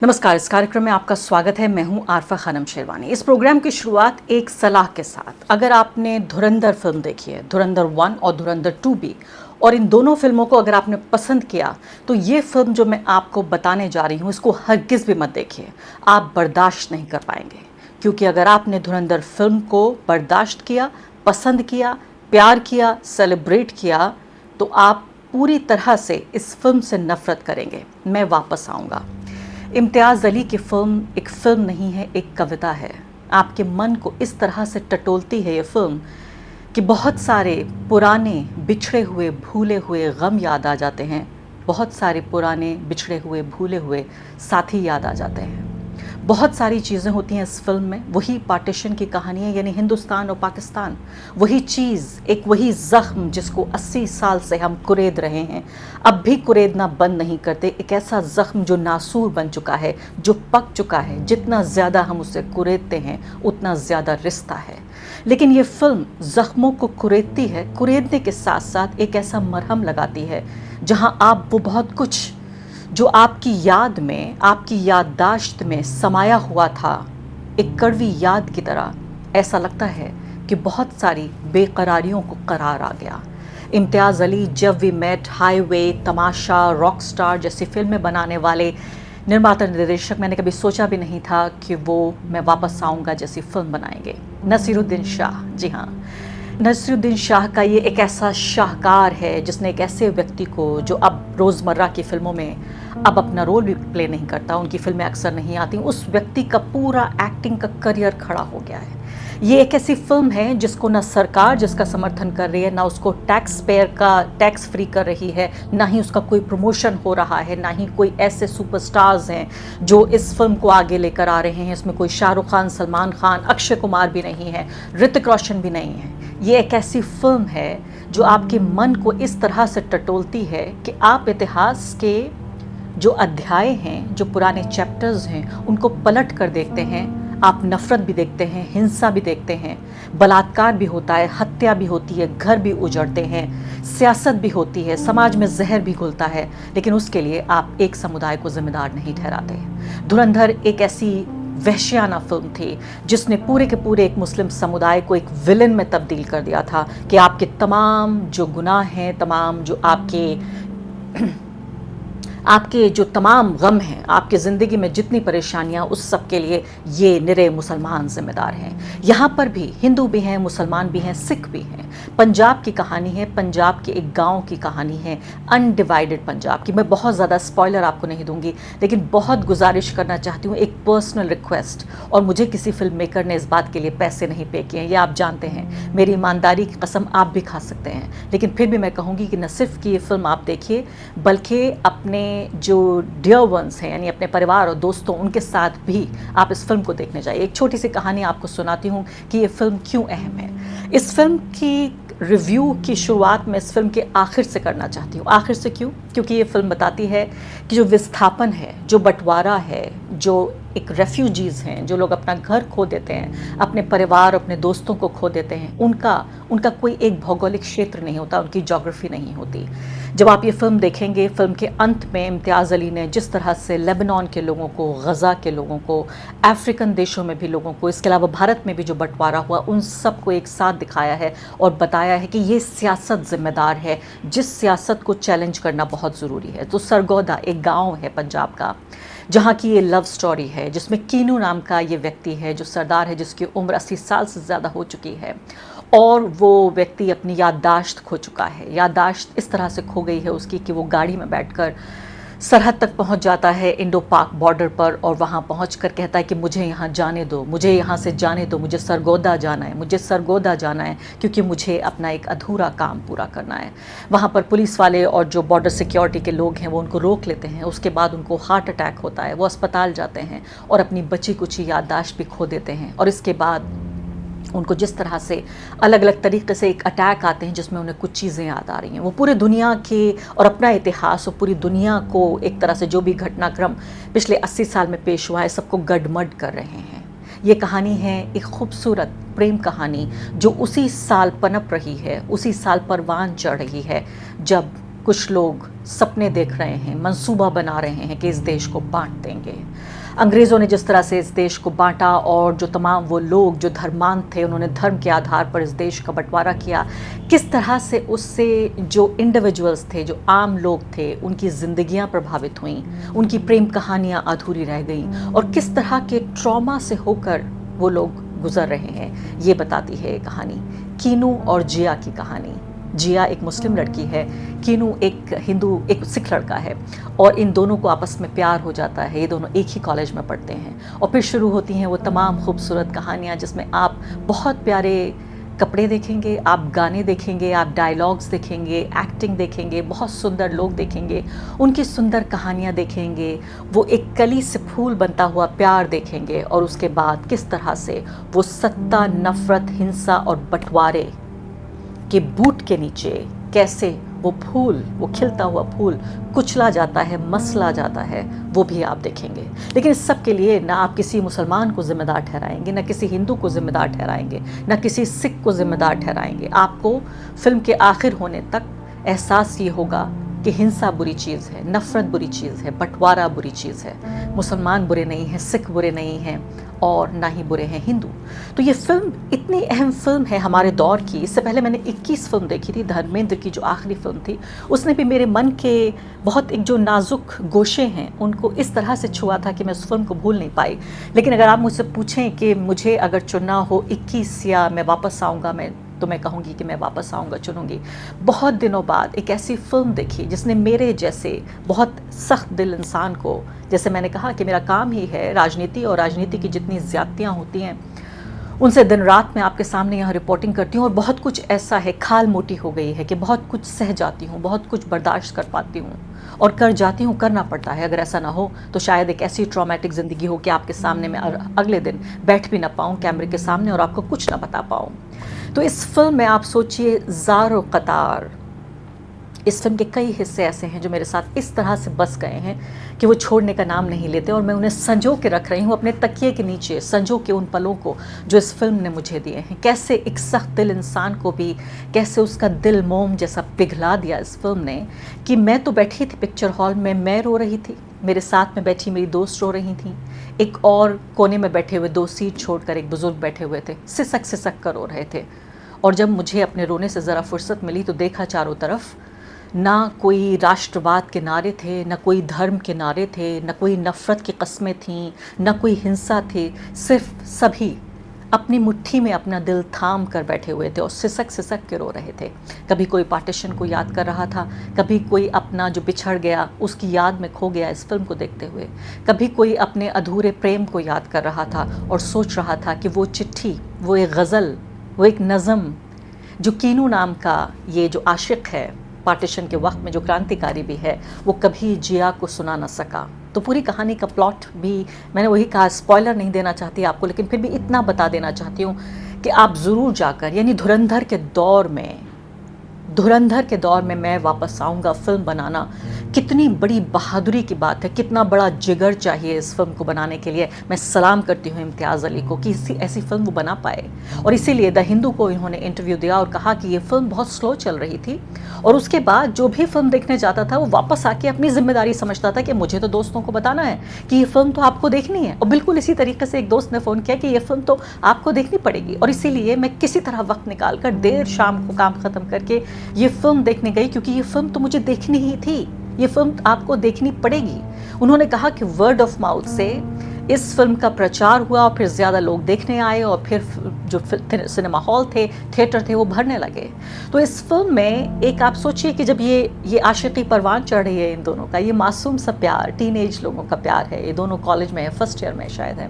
नमस्कार। इस कार्यक्रम में आपका स्वागत है। मैं हूं आरफा खानम शेरवानी। इस प्रोग्राम की शुरुआत एक सलाह के साथ। अगर आपने धुरंधर फिल्म देखी है, धुरंधर 1 और धुरंधर 2 भी, और इन दोनों फिल्मों को अगर आपने पसंद किया तो ये फिल्म जो मैं आपको बताने जा रही हूँ इसको हरगिज़ भी मत देखिए। आप बर्दाश्त नहीं कर पाएंगे, क्योंकि अगर आपने धुरंधर फिल्म को बर्दाश्त किया, पसंद किया, प्यार किया, सेलिब्रेट किया, तो आप पूरी तरह से इस फिल्म से नफरत करेंगे। मैं वापस आऊँगा। इम्तियाज़ अली की फ़िल्म एक फ़िल्म नहीं है, एक कविता है। आपके मन को इस तरह से टटोलती है ये फ़िल्म कि बहुत सारे पुराने बिछड़े हुए भूले हुए गम याद आ जाते हैं। बहुत सारे पुराने बिछड़े हुए भूले हुए साथी याद आ जाते हैं। बहुत सारी चीज़ें होती हैं इस फिल्म में। वही पार्टीशन की कहानी है, यानी हिंदुस्तान और पाकिस्तान। वही चीज़, एक वही ज़ख्म जिसको 80 साल से हम कुरेद रहे हैं, अब भी कुरेदना बंद नहीं करते। एक ऐसा ज़ख्म जो नासूर बन चुका है, जो पक चुका है। जितना ज़्यादा हम उसे कुरेदते हैं उतना ज़्यादा रिश्ता है। लेकिन ये फिल्म ज़ख्मों को कुरेदती है, कुरेदने के साथ साथ एक ऐसा मरहम लगाती है जहाँ आप वो बहुत कुछ जो आपकी याद में, आपकी याददाश्त में समाया हुआ था, एक कड़वी याद की तरह, ऐसा लगता है कि बहुत सारी बेकरारियों को करार आ गया। इम्तियाज़ अली जब वी मेट, हाईवे, तमाशा, रॉक स्टार जैसी फिल्में बनाने वाले निर्माता निर्देशक, मैंने कभी सोचा भी नहीं था कि वो मैं वापस आऊँगा जैसी फिल्म बनाएंगे। नसीरुद्दीन शाह, जी हाँ, नसीरुद्दीन शाह का ये एक ऐसा शाहकार है जिसने एक ऐसे व्यक्ति को, जो अब रोज़मर्रा की फ़िल्मों में अब अपना रोल भी प्ले नहीं करता, उनकी फ़िल्में अक्सर नहीं आती, उस व्यक्ति का पूरा एक्टिंग का करियर खड़ा हो गया है। ये एक ऐसी फिल्म है जिसको ना सरकार जिसका समर्थन कर रही है, ना उसको टैक्स पेयर का टैक्स फ्री कर रही है, ना ही उसका कोई प्रमोशन हो रहा है, ना ही कोई ऐसे सुपरस्टार्स हैं जो इस फिल्म को आगे लेकर आ रहे हैं। इसमें कोई शाहरुख खान, सलमान खान, अक्षय कुमार भी नहीं है, ऋतिक रोशन भी नहीं है। ये एक ऐसी फिल्म है जो आपके मन को इस तरह से टटोलती है कि आप इतिहास के जो अध्याय हैं, जो पुराने चैप्टर्स हैं, उनको पलट कर देखते हैं। आप नफ़रत भी देखते हैं, हिंसा भी देखते हैं, बलात्कार भी होता है, हत्या भी होती है, घर भी उजड़ते हैं, सियासत भी होती है, समाज में जहर भी घुलता है, लेकिन उसके लिए आप एक समुदाय को जिम्मेदार नहीं ठहराते। धुरंधर एक ऐसी वहशियाना फिल्म थी जिसने पूरे के पूरे एक मुस्लिम समुदाय को एक विलन में तब्दील कर दिया था कि आपके तमाम जो गुनाह हैं, तमाम जो आपके जो तमाम गम हैं, आपकी ज़िंदगी में जितनी परेशानियां, उस सब के लिए ये निरे मुसलमान जिम्मेदार हैं। यहाँ पर भी हिंदू भी हैं, मुसलमान भी हैं, सिख भी हैं। पंजाब की कहानी है, पंजाब के एक गांव की कहानी है, अनडिवाइडेड पंजाब की। मैं बहुत ज़्यादा स्पॉइलर आपको नहीं दूंगी, लेकिन बहुत गुजारिश करना चाहती हूँ, एक पर्सनल रिक्वेस्ट। और मुझे किसी फिल्म मेकर ने इस बात के लिए पैसे नहीं पे किए हैं, ये आप जानते हैं। मेरी ईमानदारी की कसम आप भी खा सकते हैं, लेकिन फिर भी मैं कहूँगी कि न सिर्फ कि ये फिल्म आप देखिए, बल्कि अपने जो डियर वंस हैं, यानी अपने परिवार और दोस्तों, उनके साथ भी आप इस फिल्म को देखने जाइए। एक छोटी सी कहानी आपको सुनाती हूँ कि ये फिल्म क्यों अहम है। इस फिल्म की रिव्यू की शुरुआत मैं इस फिल्म के आखिर से करना चाहती हूँ। आखिर से क्यों? क्योंकि ये फिल्म बताती है कि जो विस्थापन है, जो बंटवारा है, जो एक रेफ्यूजीज़ हैं, जो लोग अपना घर खो देते हैं, अपने परिवार, अपने दोस्तों को खो देते हैं, उनका कोई एक भौगोलिक क्षेत्र नहीं होता, उनकी ज्योग्राफी नहीं होती। जब आप ये फिल्म देखेंगे, फिल्म के अंत में इम्तियाज़ अली ने जिस तरह से लेबनान के लोगों को, गज़ा के लोगों को, अफ्रीकन देशों में भी लोगों को, इसके अलावा भारत में भी जो बंटवारा हुआ, उन सबको एक साथ दिखाया है और बताया है कि ये सियासत जिम्मेदार है, जिस सियासत को चैलेंज करना बहुत ज़रूरी है। तो सरगोदा एक गाँव है पंजाब का, जहाँ की ये लव स्टोरी है, जिसमें कीनू नाम का ये व्यक्ति है जो सरदार है, जिसकी उम्र 80 साल से ज़्यादा हो चुकी है, और वो व्यक्ति अपनी याददाश्त खो चुका है। याददाश्त इस तरह से खो गई है उसकी कि वो गाड़ी में बैठकर सरहद तक पहुंच जाता है, इंडो पाक बॉर्डर पर, और वहां पहुंचकर कहता है कि मुझे यहां जाने दो, मुझे यहां से जाने दो, मुझे सरगोदा जाना है, मुझे सरगोदा जाना है, क्योंकि मुझे अपना एक अधूरा काम पूरा करना है। वहां पर पुलिस वाले और जो बॉर्डर सिक्योरिटी के लोग हैं वो उनको रोक लेते हैं। उसके बाद उनको हार्ट अटैक होता है, वो अस्पताल जाते हैं और अपनी बची कुची याददाश्त भी खो देते हैं। और इसके बाद उनको जिस तरह से अलग अलग तरीके से एक अटैक आते हैं जिसमें उन्हें कुछ चीज़ें याद आ रही हैं, वो पूरे दुनिया के और अपना इतिहास और पूरी दुनिया को एक तरह से जो भी घटनाक्रम पिछले 80 साल में पेश हुआ है, सबको गडमड कर रहे हैं। ये कहानी है एक खूबसूरत प्रेम कहानी जो उसी साल पनप रही है, उसी साल परवान चढ़ रही है जब कुछ लोग सपने देख रहे हैं, मंसूबा बना रहे हैं कि इस देश को बांट देंगे। अंग्रेज़ों ने जिस तरह से इस देश को बांटा और जो तमाम वो लोग जो धर्मांध थे उन्होंने धर्म के आधार पर इस देश का बंटवारा किया, किस तरह से उससे जो इंडिविजुअल्स थे, जो आम लोग थे, उनकी ज़िंदगियां प्रभावित हुईं, उनकी प्रेम कहानियां अधूरी रह गईं और किस तरह के ट्रॉमा से होकर वो लोग गुजर रहे हैं, ये बताती है ये कहानी। कीनू और जिया की कहानी। जिया एक मुस्लिम लड़की है, कीनू एक हिंदू, एक सिख लड़का है और इन दोनों को आपस में प्यार हो जाता है। ये दोनों एक ही कॉलेज में पढ़ते हैं और फिर शुरू होती हैं वो तमाम खूबसूरत कहानियाँ जिसमें आप बहुत प्यारे कपड़े देखेंगे, आप गाने देखेंगे, आप डायलॉग्स देखेंगे, एक्टिंग देखेंगे, बहुत सुंदर लोग देखेंगे, उनकी सुंदर कहानियाँ देखेंगे, वो एक कली से फूल बनता हुआ प्यार देखेंगे और उसके बाद किस तरह से वो सत्ता, नफ़रत, हिंसा और बंटवारे कि बूट के नीचे कैसे वो फूल, वो खिलता हुआ फूल कुचला जाता है, मसला जाता है, वो भी आप देखेंगे। लेकिन इस सब के लिए ना आप किसी मुसलमान को ज़िम्मेदार ठहराएंगे, ना किसी हिंदू को ज़िम्मेदार ठहराएंगे, ना किसी सिख को ज़िम्मेदार ठहराएंगे। आपको फिल्म के आखिर होने तक एहसास ये होगा कि हिंसा बुरी चीज़ है, नफ़रत बुरी चीज़ है, बंटवारा बुरी चीज़ है। मुसलमान बुरे नहीं हैं, सिख बुरे नहीं हैं और ना ही बुरे हैं हिंदू। तो ये फिल्म इतनी अहम फिल्म है हमारे दौर की। इससे पहले मैंने 21 फिल्म देखी थी, धर्मेंद्र की जो आखिरी फिल्म थी, उसने भी मेरे मन के बहुत एक जो नाजुक गोशे हैं उनको इस तरह से छुआ था कि मैं उस फिल्म को भूल नहीं पाई। लेकिन अगर आप मुझसे पूछें कि मुझे अगर चुनना हो 21 या मैं वापस आऊँगा, तो मैं कहूँगी कि मैं वापस आऊँगा, चुनूँगी। बहुत दिनों बाद एक ऐसी फ़िल्म देखी जिसने मेरे जैसे बहुत सख्त दिल इंसान को, जैसे मैंने कहा कि मेरा काम ही है राजनीति और राजनीति की जितनी ज़्यादतियाँ होती हैं उनसे दिन रात मैं आपके सामने यहाँ रिपोर्टिंग करती हूँ और बहुत कुछ ऐसा है, खाल मोटी हो गई है कि बहुत कुछ सह जाती हूँ, बहुत कुछ बर्दाश्त कर पाती हूँ और कर जाती हूँ, करना पड़ता है। अगर ऐसा ना हो तो शायद एक ऐसी ट्रॉमेटिक ज़िंदगी हो कि आपके सामने मैं अगले दिन बैठ भी ना पाऊँ कैमरे के सामने और आपको कुछ ना बता पाऊँ। तो इस फिल्म में आप सोचिए, ज़ारो कतार इस फिल्म के कई हिस्से ऐसे हैं जो मेरे साथ इस तरह से बस गए हैं कि वो छोड़ने का नाम नहीं लेते और मैं उन्हें संजो के रख रही हूँ अपने तकिए के नीचे, संजो के उन पलों को जो इस फिल्म ने मुझे दिए हैं। कैसे एक सख्त दिल इंसान को भी, कैसे उसका दिल मोम जैसा पिघला दिया इस फिल्म ने कि मैं तो बैठी थी पिक्चर हॉल में, मैं रो रही थी, मेरे साथ में बैठी मेरी दोस्त रो रही थी, एक और कोने में बैठे हुए 2 सीट छोड़कर एक बुज़ुर्ग बैठे हुए थे, सिसक सिसक कर रो रहे थे। और जब मुझे अपने रोने से ज़रा फुर्सत मिली तो देखा चारों तरफ ना कोई राष्ट्रवाद के नारे थे, ना कोई धर्म के नारे थे, ना कोई नफ़रत की कस्में थीं, ना कोई हिंसा थी, सिर्फ सभी अपनी मुट्ठी में अपना दिल थाम कर बैठे हुए थे और सिसक सिसक के रो रहे थे। कभी कोई पार्टीशन को याद कर रहा था, कभी कोई अपना जो बिछड़ गया उसकी याद में खो गया इस फिल्म को देखते हुए, कभी कोई अपने अधूरे प्रेम को याद कर रहा था और सोच रहा था कि वो चिट्ठी, वो एक गज़ल, वो एक नज़म जो कीनू नाम का ये जो आशिक है पार्टीशन के वक्त में, जो क्रांतिकारी भी है, वो कभी जिया को सुना न सका। तो पूरी कहानी का प्लॉट भी मैंने वही कहा, स्पॉइलर नहीं देना चाहती आपको, लेकिन फिर भी इतना बता देना चाहती हूँ कि आप ज़रूर जाकर, यानी धुरंधर के दौर में मैं वापस आऊँगा फिल्म बनाना, कितनी बड़ी बहादुरी की बात है, कितना बड़ा जिगर चाहिए इस फिल्म को बनाने के लिए। मैं सलाम करती हूँ इम्तियाज़ अली को कि ऐसी फिल्म वो बना पाए। और इसीलिए द हिंदू को इन्होंने इंटरव्यू दिया और कहा कि ये फिल्म बहुत स्लो चल रही थी और उसके बाद जो भी फिल्म देखने जाता था वो वापस आके अपनी जिम्मेदारी समझता था कि मुझे तो दोस्तों को बताना है कि ये फिल्म तो आपको देखनी है। और बिल्कुल इसी तरीके से एक दोस्त ने फ़ोन किया कि ये फिल्म तो आपको देखनी पड़ेगी और इसीलिए मैं किसी तरह वक्त निकाल कर देर शाम को काम ख़त्म करके ये फिल्म देखने गई, क्योंकि ये फिल्म तो मुझे देखनी ही थी, ये फिल्म आपको देखनी पड़ेगी। उन्होंने कहा कि वर्ड ऑफ माउथ से इस फिल्म का प्रचार हुआ और फिर ज़्यादा लोग देखने आए और फिर जो सिनेमा हॉल थे, थिएटर थे, वो भरने लगे। तो इस फिल्म में एक आप सोचिए कि जब ये आशिकी परवान चढ़ रही है इन दोनों का, ये मासूम सा प्यार, टीनेज लोगों का प्यार है, ये दोनों कॉलेज में है, फर्स्ट ईयर में शायद है,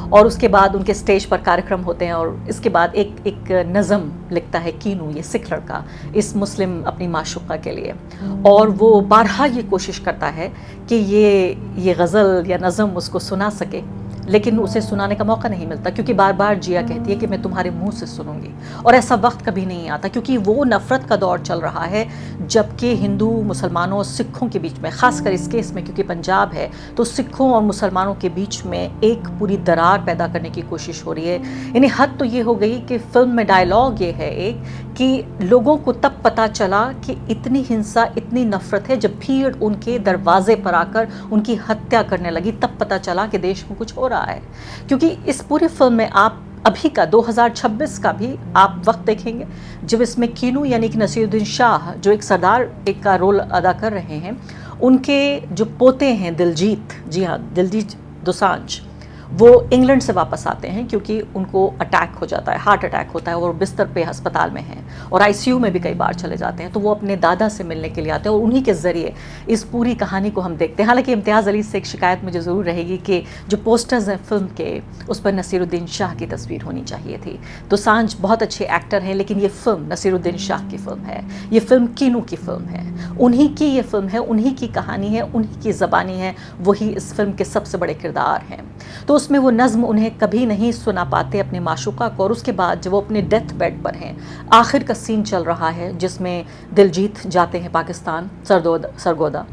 और उसके बाद उनके स्टेज पर कार्यक्रम होते हैं और इसके बाद एक नज़म लिखता है कीनू, ये सिख लड़का, इस मुस्लिम अपनी माशूक़ा के लिए, और वो बारहा ये कोशिश करता है कि ये गज़ल या नज़म उसको सुना सके, लेकिन उसे सुनाने का मौका नहीं मिलता, क्योंकि बार बार जिया कहती है कि मैं तुम्हारे मुंह से सुनूंगी। और ऐसा वक्त कभी नहीं आता, क्योंकि वो नफ़रत का दौर चल रहा है, जबकि हिंदू मुसलमानों और सिखों के बीच में, ख़ासकर इस केस में क्योंकि पंजाब है, तो सिखों और मुसलमानों के बीच में एक पूरी दरार पैदा करने की कोशिश हो रही है। यानी हद तो ये हो गई कि फिल्म में डायलॉग ये है एक, कि लोगों को तब पता चला कि इतनी हिंसा, इतनी नफ़रत है, जब भीड़ उनके दरवाजे पर आकर उनकी हत्या करने लगी, तब पता चला कि देश में कुछ हो रहा है। क्योंकि इस पूरी फिल्म में आप अभी का 2026 का भी आप वक्त देखेंगे, जब इसमें कीनू यानी कि नसीरुद्दीन शाह, जो एक सरदार एक का रोल अदा कर रहे हैं, उनके जो पोते हैं दिलजीत, जी हाँ, दिलजीत दोसांझ, वो इंग्लैंड से वापस आते हैं क्योंकि उनको अटैक हो जाता है, हार्ट अटैक होता है, और बिस्तर पे अस्पताल में हैं और आईसीयू में भी कई बार चले जाते हैं। तो वो अपने दादा से मिलने के लिए आते हैं और उन्हीं के ज़रिए इस पूरी कहानी को हम देखते हैं। हालांकि इम्तियाज़ अली से एक शिकायत मुझे ज़रूर रहेगी कि जो पोस्टर्स हैं फिल्म के, उस पर नसीरुद्दीन शाह की तस्वीर होनी चाहिए थी। दोसांझ बहुत अच्छे एक्टर हैं, लेकिन ये फिल्म नसीरुद्दीन शाह की फ़िल्म है, ये फिल्म कीनू की फ़िल्म है, उन्हीं की ये फिल्म है, उन्हीं की कहानी है, उन्हीं की ज़बानी है, वही इस फिल्म के सबसे बड़े किरदार हैं। तो उसमें वो नज़्म उन्हें कभी नहीं सुना पाते अपने माशूका को, और उसके बाद जब वो अपने डेथ बेड पर हैं, आखिर का सीन चल रहा है जिसमें दिलजीत जाते हैं पाकिस्तान, सरगोदा,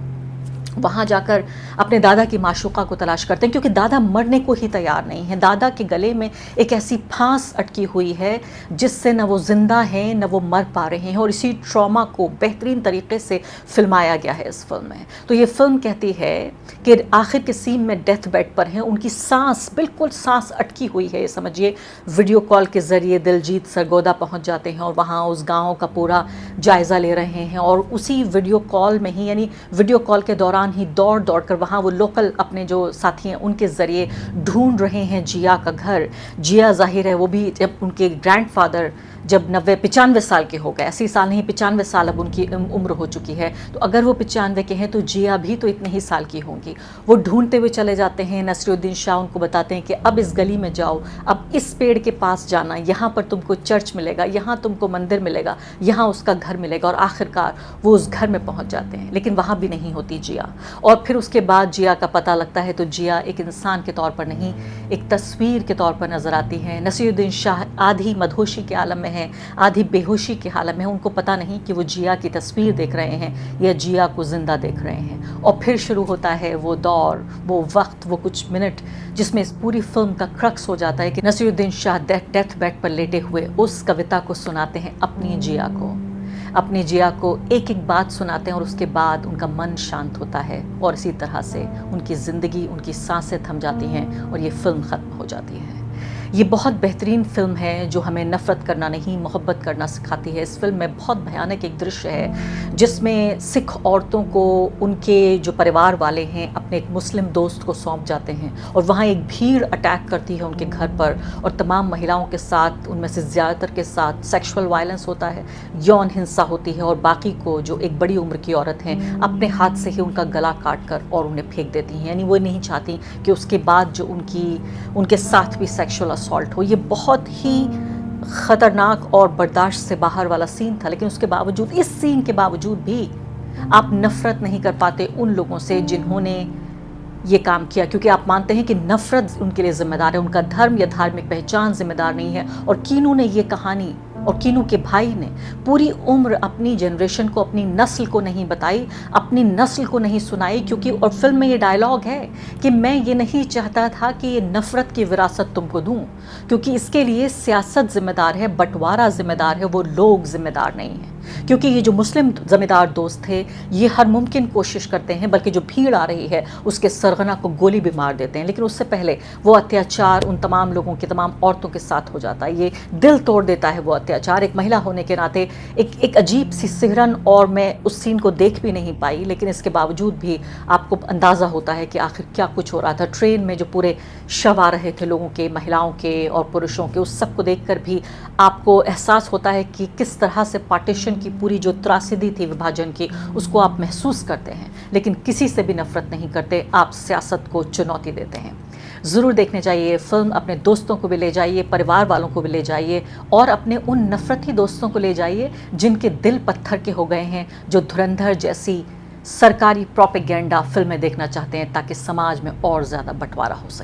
वहाँ जाकर अपने दादा की माशूका को तलाश करते हैं, क्योंकि दादा मरने को ही तैयार नहीं है। दादा के गले में एक ऐसी फांस अटकी हुई है जिससे न वो जिंदा हैं न वो मर पा रहे हैं, और इसी ट्रॉमा को बेहतरीन तरीके से फिल्माया गया है इस फिल्म में। तो ये फिल्म कहती है कि आखिर के सीन में डेथ बेड पर हैं, उनकी सांस, बिल्कुल सांस अटकी हुई है, ये समझिए। वीडियो कॉल के ज़रिए दिलजीत सरगोदा पहुँच जाते हैं और वहाँ उस गाँव का पूरा जायज़ा ले रहे हैं, और उसी वीडियो कॉल में ही, यानी वीडियो कॉल के दौरान ही दौड़ कर वहाँ वो लोकल अपने जो साथी हैं उनके ज़रिए ढूंढ रहे हैं जिया का घर। जिया जाहिर है वो भी, जब उनके ग्रैंडफादर जब 95 साल के हो गए, 80 साल नहीं 95 साल अब उनकी उम्र हो चुकी है, तो अगर वो 95 के हैं तो जिया भी तो इतने ही साल की होंगी। वो ढूंढते हुए चले जाते हैं। नसीरुद्दीन शाह उनको बताते हैं कि अब इस गली में जाओ, अब इस पेड़ के पास जाना, यहाँ पर तुमको चर्च मिलेगा, यहाँ तुमको मंदिर मिलेगा, यहाँ उसका घर मिलेगा। और आखिरकार वो उस घर में पहुँच जाते हैं, लेकिन वहाँ भी नहीं होती जिया। और फिर उसके बाद जिया का पता लगता है तो जिया एक इंसान के तौर पर नहीं, एक तस्वीर के तौर पर नज़र आती है। नसीरुद्दीन शाह आधी मदहोशी के आलम में हैं, आधी बेहोशी के हालत में, उनको पता नहीं कि वो जिया की तस्वीर देख रहे हैं या जिया को ज़िंदा देख रहे हैं। और फिर शुरू होता है वो दौर, वो वक्त, वो कुछ मिनट जिसमें इस पूरी फिल्म का क्रक्स हो जाता है कि नसीरुद्दीन शाह डेथ बेड पर लेटे हुए उस कविता को सुनाते हैं अपनी जिया को, अपनी जिया को एक एक बात सुनाते हैं, और उसके बाद उनका मन शांत होता है, और इसी तरह से उनकी ज़िंदगी, उनकी सांसें थम जाती हैं और ये फिल्म ख़त्म हो जाती है। ये बहुत बेहतरीन फिल्म है जो हमें नफ़रत करना नहीं, मोहब्बत करना सिखाती है। इस फिल्म में बहुत भयानक एक दृश्य है जिसमें सिख औरतों को उनके जो परिवार वाले हैं अपने एक मुस्लिम दोस्त को सौंप जाते हैं, और वहाँ एक भीड़ अटैक करती है उनके घर पर, और तमाम महिलाओं के साथ, उनमें से ज़्यादातर के साथ सेक्सुअल वायलेंस होता है, यौन हिंसा होती है, और बाकी को जो एक बड़ी उम्र की औरत हैं अपने हाथ से ही उनका गला काट कर और उन्हें फेंक देती हैं। यानी वो नहीं चाहती कि उसके बाद जो उनके साथ भी सेक्सुअल असॉल्ट हो। ये बहुत ही ख़तरनाक और बर्दाश्त से बाहर वाला सीन था, लेकिन उसके बावजूद, इस सीन के बावजूद भी आप नफ़रत नहीं कर पाते उन लोगों से जिन्होंने ये काम किया, क्योंकि आप मानते हैं कि नफ़रत उनके लिए ज़िम्मेदार है, उनका धर्म या धार्मिक पहचान ज़िम्मेदार नहीं है। और कीनू ने ये कहानी, और कीनू के भाई ने पूरी उम्र अपनी जनरेशन को, अपनी नस्ल को नहीं बताई, अपनी नस्ल को नहीं सुनाई, क्योंकि और फिल्म में ये डायलॉग है कि मैं ये नहीं चाहता था कि ये नफ़रत की विरासत तुमको दूं, क्योंकि इसके लिए सियासत ज़िम्मेदार है, बंटवारा ज़िम्मेदार है, वो लोग ज़िम्मेदार नहीं हैं। क्योंकि ये जो मुस्लिम ज़मींदार दोस्त थे ये हर मुमकिन कोशिश करते हैं, बल्कि जो भीड़ आ रही है उसके सरगना को गोली भी मार देते हैं, लेकिन उससे पहले वो अत्याचार उन तमाम लोगों के, तमाम औरतों के साथ हो जाता है। ये दिल तोड़ देता है वो अत्याचार। एक महिला होने के नाते एक अजीब सी सिहरन, और मैं उस सीन को देख भी नहीं पाई, लेकिन इसके बावजूद भी आपको अंदाज़ा होता है कि आखिर क्या कुछ हो रहा था। ट्रेन में जो पूरे शव आ रहे थे लोगों के, महिलाओं के और पुरुषों के, उस सब को देखकर भी आपको एहसास होता है कि किस तरह से पार्टीशन की पूरी जो त्रासदी थी विभाजन की, उसको आप महसूस करते हैं, लेकिन किसी से भी नफरत नहीं करते, आप सियासत को चुनौती देते हैं। ज़रूर देखने जाइए फिल्म, अपने दोस्तों को भी ले जाइए, परिवार वालों को भी ले जाइए, और अपने उन नफरती दोस्तों को ले जाइए जिनके दिल पत्थर के हो गए हैं, जो धुरंधर जैसी सरकारी प्रोपेगेंडा फिल्में देखना चाहते हैं ताकि समाज में और ज़्यादा बंटवारा हो सके।